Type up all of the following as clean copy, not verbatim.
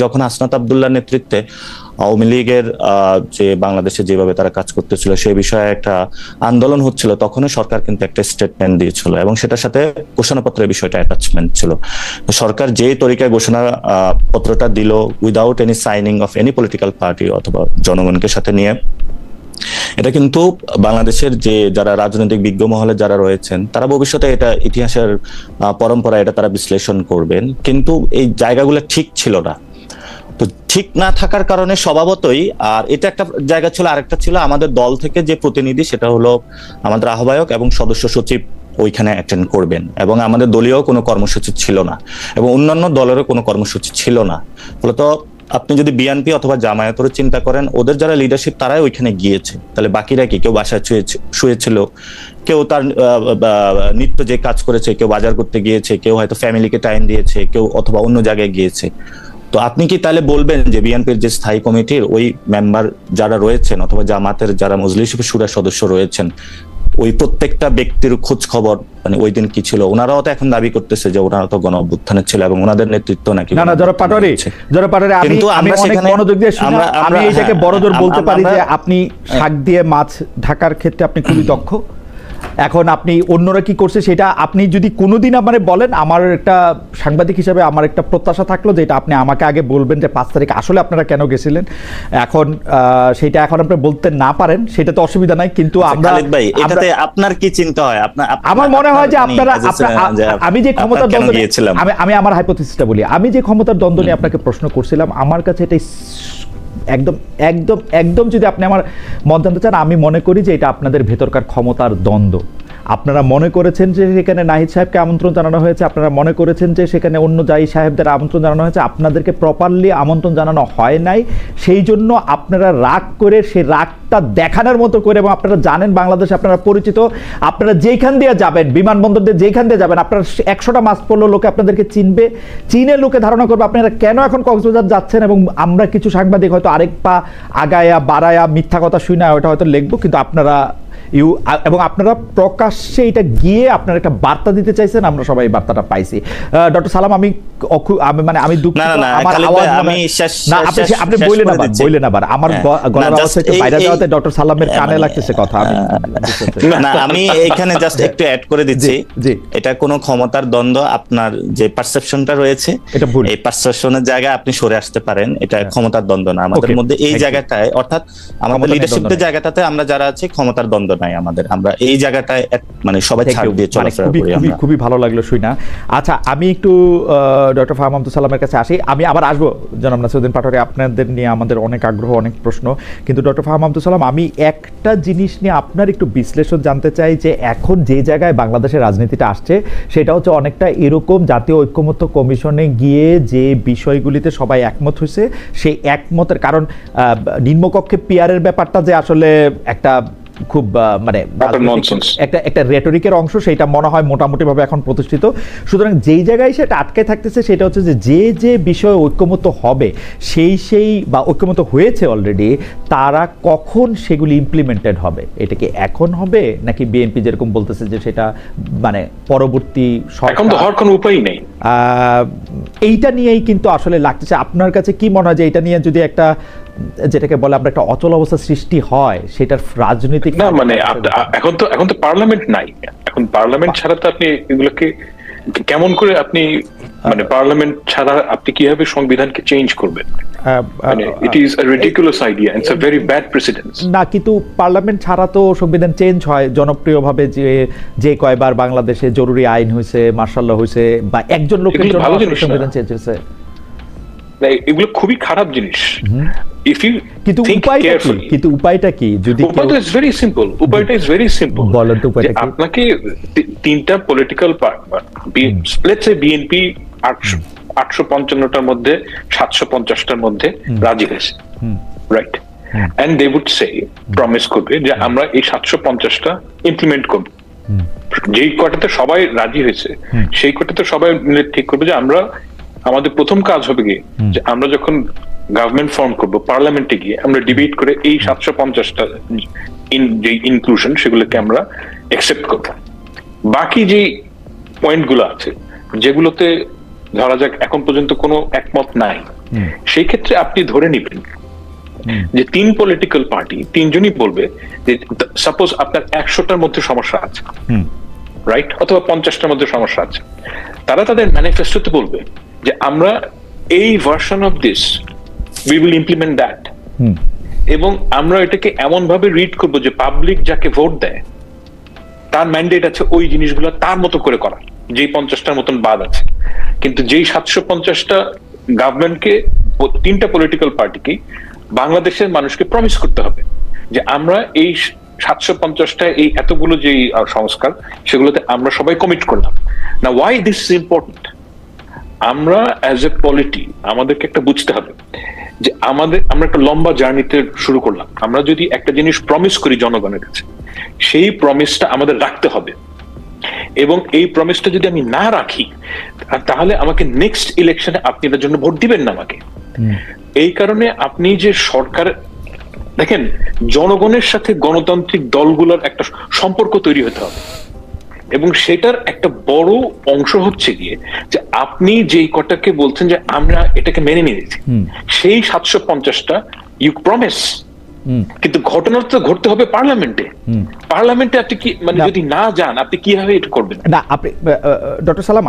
যখন হাসনাত আব্দুল্লাহর নেতৃত্বে আওয়ামী লীগের যে বাংলাদেশে যেভাবে তারা কাজ করতেছিল সেই বিষয়ে একটা আন্দোলন হচ্ছিল, তখনই সরকার কিন্তু একটা স্টেটমেন্ট দিয়েছিল এবং সেটার সাথে ঘোষণাপত্রের বিষয়টা অ্যাটাচমেন্ট ছিল। সরকার যে তরিকায় ঘোষণা পত্রটা দিল without any signing off any political party অথবা জনগণকে সাথে নিয়ে, এটা কিন্তু বাংলাদেশের যে যারা রাজনৈতিক বিজ্ঞ মহলে যারা রয়েছেন তারা ভবিষ্যতে এটা ইতিহাসের পরম্পরা এটা তারা বিশ্লেষণ করবেন, কিন্তু এই জায়গাগুলো ঠিক ছিল না। তো ঠিক না থাকার কারণে স্বভাবতই, আর এটা একটা জায়গা ছিল, আরেকটা ছিল আমাদের দল থেকে যে প্রতিনিধি সেটা হলো আমাদের আহ্বায়ক এবং সদস্য সচিব ওইখানে অ্যাটেন্ড করবেন, এবং আমাদের দলীয় কোনো কর্মসূচি ছিল না এবং অন্যান্য দলেরও কোনো কর্মসূচি ছিল না। ফলত আপনি যদি বিএনপি অথবা জামায়াতের চিন্তা করেন, ওদের যারা লিডারশিপ তারাই ওইখানে গিয়েছে, তাহলে বাকিরা কি? কেউ বাসায় শুয়েছিল, কেউ তার নিত্য যে কাজ করেছে, কেউ বাজার করতে গিয়েছে, কেউ হয়তো ফ্যামিলিকে টাইম দিয়েছে, কেউ অথবা অন্য জায়গায় গিয়েছে। তো আপনি কি তাহলে বলবেন যে বিএনপির যে স্থায়ী কমিটির ওই মেম্বার যারা রয়েছেন অথবা জামাতের যারা মজলিস শুরা সদস্য রয়েছেন, ওই প্রত্যেকটা ব্যক্তির খোঁজ খবর মানে ওই দিন কি ছিল? ওনারাও তো এখন দাবি করতেছে যে ওনারা তো গণ অভ্যুত্থানের ছিল এবং ওনাদের নেতৃত্ব নাকি না জনাব পাটোয়ারি আমি অনেক মনোযোগ দিয়ে শুনি, আমি এইটাকে বড়জোর বলতে পারি যে আপনি শাক দিয়ে মাছ ঢাকার ক্ষেত্রে আপনি খুবই দক্ষ। এখন আপনি অন্যরা কি করছে সেটা আপনি যদি কোনোদিন আমারে বলেন, আমার একটা সাংবাদিক হিসেবে আমার একটা প্রত্যাশা থাকলো যে এটা আপনি আমাকে আগে বলবেন যে 5 তারিখ আসলে আপনারা কেন গেছিলেন। এখন সেটা এখন আপনি বলতে না পারেন সেটা তো অসুবিধা নাই, কিন্তু আমরা এটাতে আপনার কি চিন্তা হয়? আমার মনে হয় যে আপনারা আমি যে ক্ষমতার দ্বন্দ্ব আমি আমার হাইপোথিসিসটা বলি, আমি যে ক্ষমতার দ্বন্দ্ব নিয়ে আপনাকে প্রশ্ন করছিলাম, আমার কাছে এটা একদম একদম একদম যদি আপনি আমার মত জানতে চান, আমি মনে করি যে এটা আপনাদের ভেতরকার ক্ষমতার দ্বন্দ্ব। আপনারা মনে করেছেন যে সেখানে নাহিদ সাহেবকে আমন্ত্রণ জানানো হয়েছে, আপনারা মনে করেছেন যে সেখানে অন্য জাই সাহেবদের আমন্ত্রণ জানানো হয়েছে, আপনাদেরকে প্রপারলি আমন্ত্রণ জানানো হয় নাই। সেই জন্য আপনারা রাগ করে সেই রাগটা দেখানোর মতো করে, এবং আপনারা জানেন বাংলাদেশে আপনারা পরিচিত, আপনারা যেইখান দিয়ে যাবেন, বিমানবন্দর দিয়ে যেইখান দিয়ে যাবেন, আপনারা 100টা মাস পড়লেও লোকে আপনাদেরকে চিনবে, চিনে লোকে ধারণা করবে আপনারা কেন এখন কক্সবাজার যাচ্ছেন। এবং আমরা কিছু সাংবাদিক হয়তো আরেক পা আগায়া বাড়ায়া মিথ্যা কথা শুই না, ওটা হয়তো লিখবো, কিন্তু আপনারা এবং আপনারা প্রকাশ্যে এটা গিয়ে আপনারা একটা বার্তা দিতে চাইছেন, আমরা সবাই বার্তাটা পাইছি। ডক্টর সালাম, আমি মানে আমি দুঃখিত, আমার আওয়াজ না আপনি বললেন আবার আমার গলার আওয়াজ একটু বাইরে যাওয়াতে ডক্টর সালামের কানে লাগতেছে কথা। আমি এখানে জাস্ট একটু অ্যাড করে দিচ্ছি, এটা কোনো ক্ষমতার দ্বন্দ্ব, আপনার যে পারসেপশনটা রয়েছে এই পারসেপশনের জায়গায় আপনি সরে আসতে পারেন, এটা ক্ষমতার দ্বন্দ্ব না আমাদের মধ্যে। এই জায়গাটায় অর্থাৎ আমাদের লিডারশিপের জায়গাটাতে আমরা যারা আছি ক্ষমতার দ্বন্দ্ব নাই আমাদের, আমরা এই জায়গাটায় মানে সবাই ছাড় দিয়ে চলাফেরা করি। খুবই ভালো লাগলো শুই না। আচ্ছা, আমি একটু ডক্টর ফাহাম আব্দুল সালামের কাছে আসি, আমি আবার আসবো জনাব নাসিরউদ্দিন পাটোয়ারি, আপনাদের নিয়ে আমাদের অনেক আগ্রহ, অনেক প্রশ্ন, কিন্তু ডক্টর ফাহাম আব্দুল সালাম, আমি একটা জিনিস নিয়ে আপনার একটু বিশ্লেষণ জানতে চাই যে এখন যে জায়গায় বাংলাদেশের রাজনীতিটা আসছে সেটা হচ্ছে অনেকটা এরকম জাতীয় ঐক্যমত্য কমিশনে গিয়ে যে বিষয়গুলিতে সবাই একমত হয়েছে, সেই একমতের কারণ নিম্নকক্ষে পিয়ারের ব্যাপারটা যে আসলে একটা খুব মানে একটা রেটরিকের অংশ, সেটা মনে হয় মোটামুটি ভাবে এখন প্রতিষ্ঠিত। সুতরাং যেই জায়গায় সেটা আটকে থাকতেছে সেটা হচ্ছে যে যে বিষয়ে ঐক্যমত্য হবে সেই বা ঐক্যমত্য হয়েছে অলরেডি, তারা কখন সেগুলি ইমপ্লিমেন্টেড হবে? এটা কি এখন হবে নাকি বিএনপি যেরকম বলতেছে যে সেটা মানে পরবর্তী হওয়ার কোনো উপায় নেই? এইটা নিয়েই কিন্তু আসলে লাগতেছে। আপনার কাছে কি মনে হয় যে এটা নিয়ে যদি একটা যেটাকে বলে আমরা একটা অচল অবস্থা সৃষ্টি হয়, সেটার রাজনৈতিক না মানে এখন তো পার্লামেন্ট নাই, এখন পার্লামেন্ট ছাড়া তো আপনি এগুলোকে কেমন করে আপনি মানে পার্লামেন্ট ছাড়া আপনি কিভাবে সংবিধানকে চেঞ্জ করবেন? মানে it is a ridiculous idea, it's a very bad precedence. না, কিন্তু পার্লামেন্ট ছাড়া তো সংবিধান চেঞ্জ হয় জনপ্রিয়ভাবে, যে কয়বার বাংলাদেশে জরুরি আইন হয়েছে, মার্শাল ল হয়েছে, বা একজন লোকের জন্য সংবিধান চেঞ্জ হয়েছে। এগুলো খুবই খারাপ জিনিস। কিন্তু উপায়টা কি? যদি উপায়টা ইজ ভেরি সিম্পল, বলেন তো উপায়টা কি? আপনাকে তিনটা political party, let's say BNP 855টার মধ্যে 750টার মধ্যে রাজি হয়েছে, right? And they would say, promise করবে যে আমরা এই 750টা ইমপ্লিমেন্ট করব। যেই কটাতে সবাই রাজি হয়েছে সেই কটাতে সবাই মিলে ঠিক করবে যে আমরা, আমাদের প্রথম কাজ হবে কি যে আমরা যখন গভর্নমেন্ট ফর্ম করবো পার্লামেন্টে গিয়ে আমরা ডিবেট করে এই 750টা যে ইনক্লুশন সেগুলোকে আমরা অ্যাকসেপ্ট করবো। বাকি যে পয়েন্ট গুলো আছে যেগুলোতে ধরা যাক এখন পর্যন্ত কোনো একমত নাই, সেই ক্ষেত্রে আপনি ধরে নিবেন যে 3 পলিটিক্যাল পার্টি 3 জনই বলবে যে সাপোজ আপনার 100টার মধ্যে সমস্যা আছে, রাইট, অথবা 50টার মধ্যে সমস্যা আছে, তারা তাদের ম্যানিফেস্টোতে বলবে যে আমরা এই version of this we will implement that, এবং আমরা এটাকে এমন ভাবে রিড করব যে পাবলিক যাকে ভোট দেয় তার ম্যান্ডেট আছে ওই জিনিসগুলো তার মতো করে করা, যেই 50টার মতন বাদ আছে। কিন্তু যেই 750টা গভর্নমেন্টকে 3টা পলিটিক্যাল পার্টিকে বাংলাদেশের মানুষকে প্রমিস করতে হবে যে আমরা এই 750টা এই এতগুলো যে সংস্কার সেগুলোতে আমরা সবাই কমিট করলাম না। Why this is important? আমরা অ্যাজ এ পলিটি আমাদেরকে একটা বুঝতে হবে যে আমরা একটা লম্বা জার্নিতে শুরু করলাম। আমরা যদি একটা জিনিস প্রমিস করি জনগণের কাছে, সেই প্রমিসটা আমাদের রাখতে হবে, এবং এই প্রমিসটা যদি আমি না রাখি তাহলে আমাকে নেক্সট ইলেকশনে আপনি এটার জন্য ভোট দিবেন না আমাকে। এই কারণে আপনি যে সরকার দেখেন, জনগণের সাথে গণতান্ত্রিক দলগুলোর একটা সম্পর্ক তৈরি হতে হবে, এবং সেটার একটা বড় অংশ হচ্ছে গিয়ে যে আপনি যেই কটাকে বলছেন যে আমরা এটাকে মেনে নিয়েছি, সেই 750টা ইউ প্রমিস, কিন্তু ঘটনা তো ঘটতে হবে পার্লামেন্টে। পার্লামেন্টে আপনি কি মানে যদি না যান আপনি কিভাবে এটা করবেন? না, আপনি ডক্টর সালাম,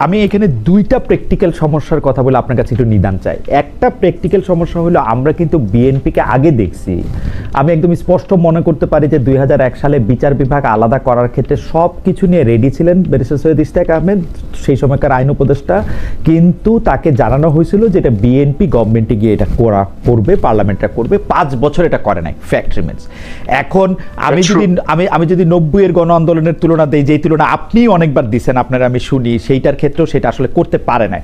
আমি এখানে 2টা প্র্যাকটিক্যাল সমস্যার কথা বলে আপনার কাছে একটু নিদান চাই। একটা প্র্যাকটিক্যাল সমস্যা হলো আমরা কিন্তু বিএনপিকে আগে দেখছি, আমি একদম স্পষ্ট মনে করতে পারি যে 2001 সালে বিচার বিভাগ আলাদা করার ক্ষেত্রে সব কিছু নিয়ে রেডি ছিলেন ব্যারিস্টার সৈয়দ ইশতিয়াক আহমেদ, সেই সময়কার আইন উপদেষ্টা, কিন্তু তাকে জানানো হয়েছিল যে এটা বিএনপি গভর্নমেন্টে গিয়ে এটা করবে, পার্লামেন্টটা করবে। 5 বছর এটা করে নাই, ফ্যাক্ট রিমেন্স। এখন আমি যদি 90-এর গণ আন্দোলনের তুলনা দেই, যেই তুলনা আপনি অনেকবার দিচ্ছেন, আপনারা আমি শুনি, সেইটার ক্ষেত্রেও সেটা আসলে করতে পারে না।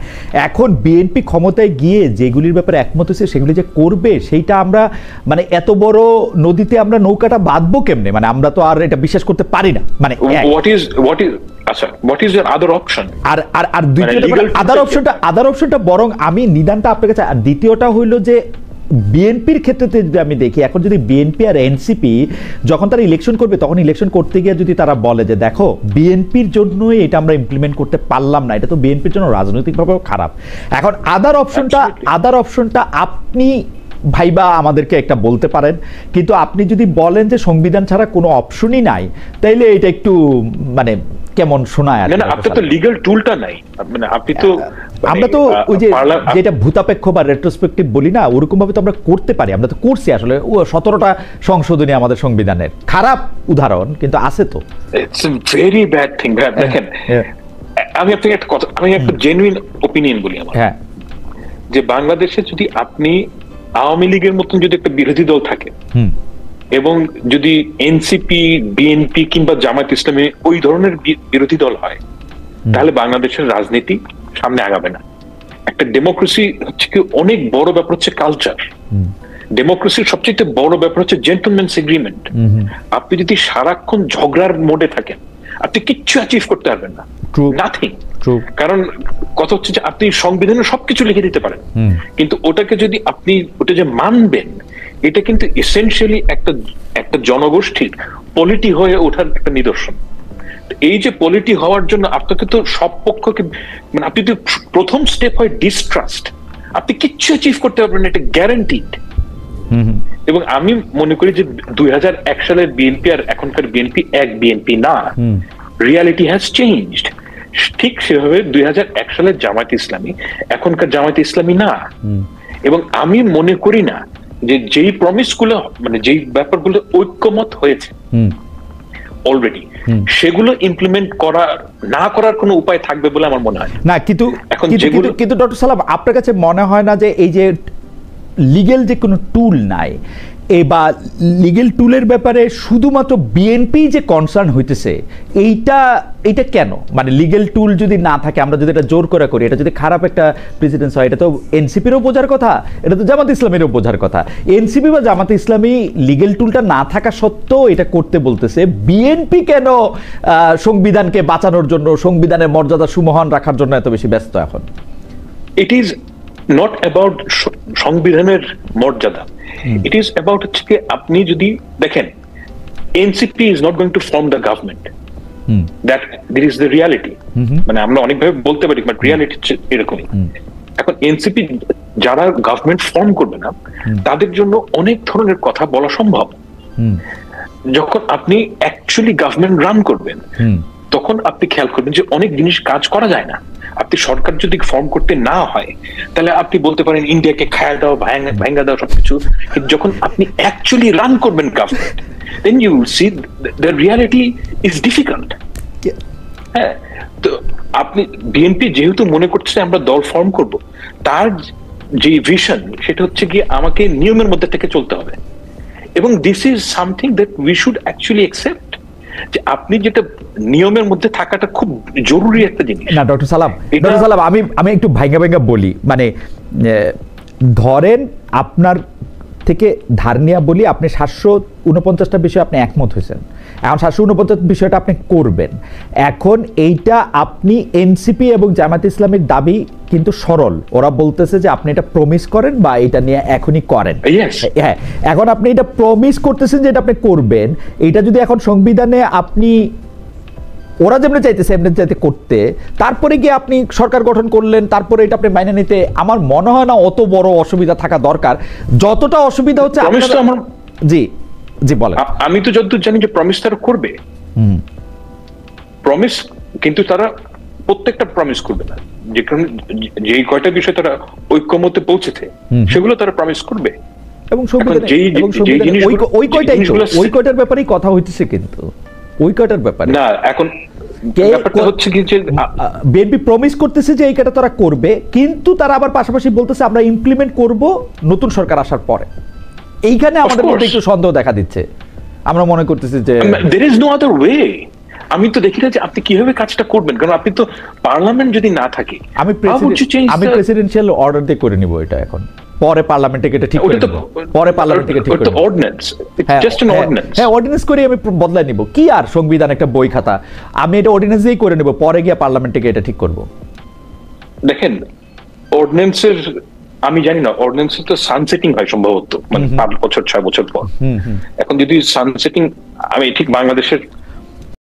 এখন বিএনপি ক্ষমতায় গিয়ে যেগুলির ব্যাপারে একমত হয়েছে সেগুলি যে করবে, সেইটা আমরা মানে এত বড় নদীতে আমরা নৌকাটা বাঁধবো কেমনে? মানে আমরা তো আর এটা বিশ্বাস করতে পারি না। মানে আচ্ছা, what is your other option? আর দ্বিতীয়টা আদার অপশনটা বরং আমি নিদানটা আপনার কাছে। আর দ্বিতীয়টা হইলো যে বিএনপির ক্ষেত্রে যদি আমি দেখি, এখন যদি বিএনপি আর এনসিপি যখন তারা ইলেকশন করবে, তখন ইলেকশন করতে গিয়ে যদি তারা বলে যে দেখো বিএনপির জন্যই এটা আমরা ইমপ্লিমেন্ট করতে পারলাম না, এটা তো বিএনপির জন্য রাজনৈতিকভাবেও খারাপ। এখন আদার অপশনটা আপনি ভাইবা আমাদেরকে একটা বলতে পারেন, কিন্তু আপনি যদি বলেন যে সংবিধান ছাড়া কোনো অপশনই নাই, তাইলে এটা একটু মানে কেমন শোনায়। না, আপনার তো লিগ্যাল টুলটা নাই, মানে আপনি তো আমরা তো ওই যে যেটা ভূতাপেক্ষ বা রেট্রোস্পেক্টিভ বলি না, ওরকম ভাবে তো আমরা করতে পারি। আমরা তো করছি আসলে 17টা সংশোধনী আমাদের সংবিধানের, খারাপ উদাহরণ কিন্তু আছে তো। It's a very bad thing. দেখেন, আমি আপনাকে একটা কথা, আমি একটা জেনুইন ওপিনিয়ন বলি আমার, যে বাংলাদেশে যদি আপনি আওয়ামী লীগের মতন যদি একটা বিরোধী দল থাকে, এবং যদি এনসিপি, বিএনপি কিংবা জামায়াত ইসলামী ওই ধরনের বিরোধী দল হয়, তাহলে বাংলাদেশের রাজনীতি সামনে আগাবে না। একটা ডেমোক্রেসি হচ্ছে কি অনেক বড় ব্যাপার হচ্ছে কালচার। ডেমোক্রেসির সবচেয়ে বড় ব্যাপার হচ্ছে জেন্টলম্যানস এগ্রিমেন্ট। আপনি যদি সারাক্ষণ ঝগড়ার মোডে থাকেন, আপনি কিচ্ছু অ্যাচিভ করতে পারবেন না, নাথিং। কারণ কথা হচ্ছে যে আপনি সংবিধানে সবকিছু লিখে দিতে পারেন, কিন্তু ওটাকে যদি আপনি ওটা যে মানবেন, এটা কিন্তু এসেনশিয়ালি একটা জনগোষ্ঠীর পলিটি হয়ে ওঠার একটা নিদর্শন। এই যে পলিটি হওয়ার জন্য আপনাকে তো সব পক্ষকে, মানে আপনি তো প্রথম স্টেপ হয় ডিস্ট্রাস্ট, আপনি কিচ্ছু অ্যাচিভ করতে পারবেন না, এটা গ্যারান্টিড। এবং আমি মনে করি যে 2001 সালের বিএনপি আর এখনকার বিএনপি এক বিএনপি না, রিয়ালিটি হ্যাজ চেঞ্জড। ঠিক সেভাবে 2001 সালের জামায়াত ইসলামী এখনকার জামায়াত ইসলামী না। এবং আমি মনে করি না যে যেই প্রমিস গুলো, মানে যেই ব্যাপারগুলো ঐক্যমত হয়েছে অলরেডি, সেগুলো ইমপ্লিমেন্ট না করার কোনো উপায় থাকবে বলে আমার মনে হয় না। কিন্তু ডক্টর সালাম, আপনার কাছে মনে হয় না যে এই যে লিগ্যাল যে কোনো টুল নাই, বা লিগ্যাল টুলের ব্যাপারে শুধুমাত্র বিএনপি যে কনসার্ন হইতেছে, এইটা কেন? মানে লিগ্যাল টুল যদি না থাকে, আমরা যদি এটা জোর করে করি, এটা যদি খারাপ একটা প্রেসিডেন্স হয়, এটা তো এনসিপিরও বোঝার কথা, এটা তো জামাত ইসলামীরও বোঝার কথা। এনসিপি বা জামাত ইসলামী লিগ্যাল টুলটা না থাকা সত্ত্বেও এটা করতে বলতেছে, বিএনপি কেন সংবিধানকে বাঁচানোর জন্য, সংবিধানের মর্যাদা সুমহান রাখার জন্য এত বেশি ব্যস্ত এখন? ইট ইজ নট অ্যাবাউট সংবিধানের মর্যাদা, ইট ইজ অ্যাবাউট হচ্ছে আপনি যদি দেখেন, NCP is not going to form the government, that is the reality. মানে আমরা অনেকভাবে বলতে পারি, বাট রিয়ালিটি এরকমই। এখন এনসিপি যারা গভর্নমেন্ট ফর্ম করবে না তাদের জন্য অনেক ধরনের কথা বলা সম্ভব। যখন আপনি অ্যাকচুয়ালি গভর্নমেন্ট রান করবেন তখন আপনি খেয়াল করবেন যে অনেক জিনিস কাজ করা যায় না। আপনি সরকার যদি ফর্ম করতে না হয় তাহলে আপনি বলতে পারেন ইন্ডিয়াকে খায়া দাও, ভাঙ্গা দাও সবকিছু, কিন্তু যখন আপনি অ্যাকচুয়ালি রান করবেন government, then you will see the reality is difficult. হ্যাঁ, তো আপনি বিএনপি যেহেতু মনে করছে আমরা দল ফর্ম করব, তার যে ভিশন সেটা হচ্ছে কি আমাকে নিয়মের মধ্যে থেকে চলতে হবে, এবং this is something that we should actually accept, যে আপনি যেটা নিয়মের মধ্যে থাকাটা খুব জরুরি একটা জিনিস। না ডক্টর সালাম, আমি একটু ভাঙ্গা বলি, মানে ধরেন আপনার থেকে ধার নিয়ে বলি, আপনি 749টা বিষয়ে আপনি একমত হয়েছেন, এখন 749 বিষয়টা আপনি করবেন। এখন এইটা আপনি এনসিপি এবং জামায়াতে ইসলামের দাবি কিন্তু সরল, ওরা বলতেছে যে আপনি এটা প্রমিস করেন বা এটা নিয়ে এখনই করেন। হ্যাঁ, এখন আপনি এটা প্রমিস করতেছেন যে এটা আপনি করবেন, এটা যদি এখন সংবিধানে আপনি ওরা যেমন চাইতেছে এমনি চাইতে করতে, তারপরে গিয়ে আপনি সরকার গঠন করলেন, তারপরে এটা আপনি মাইনে নিতে আমার মনে হয় না অত বড় অসুবিধা থাকা দরকার। যতটা অসুবিধা হচ্ছে জি জি বলেন। আমি তো যতদূর জানি যে প্রমিস তারা করবে, প্রমিস, কিন্তু তারা প্রত্যেকটা প্রমিস করবে না, যেই কয়টা বিষয় তারা ঐক্যমতে পৌঁছেছে সেগুলো তারা প্রমিস করবে, এবং ওই কয়টার ব্যাপারেই কথা হইতেছে, কিন্তু ওই কয়টার ব্যাপারে না। এখন ব্যাপারটা হচ্ছে কি যে বিএনপি প্রমিস করতেছে যে এই কয়টা তারা করবে, কিন্তু তারা আবার পাশাপাশি বলতেছে আমরা ইমপ্লিমেন্ট করব নতুন সরকার আসার পরে। এইখানে আমাদের মধ্যে একটু সন্দেহ দেখা দিচ্ছে, আমরা মনে করতেছি যে there is no other way। আমি তো দেখি না যে আপনি কিভাবে কাজটা করবেন, কারণ আপনি তো পার্লামেন্ট যদি না থাকে, আমি প্রেসিডেন্সিয়াল অর্ডার দিয়ে করে নিব এটা, এখন পরে পার্লামেন্টে এটা ঠিক করে নিব, পরে পার্লামেন্টে ঠিক করে নিব, অর্ডিন্যান্স, জাস্ট অ্যান অর্ডিন্যান্স। হ্যাঁ, অর্ডিন্যান্স করে আমি বদলাই নিব, কি আর সংবিধান একটা বই খাতা, আমি এটা অর্ডিন্যান্স দিয়েই করে নিব, পরে গিয়ে পার্লামেন্টে গিয়ে এটা ঠিক করব। দেখেন, অর্ডিন্যান্সের আমি জানি না, অর্ডিন্যান্সের তো সানসেটিং হয় সম্ভবত, মানে 5 বছর 6 বছর পর। এখন যদি সানসেটিং, আমি ঠিক বাংলাদেশের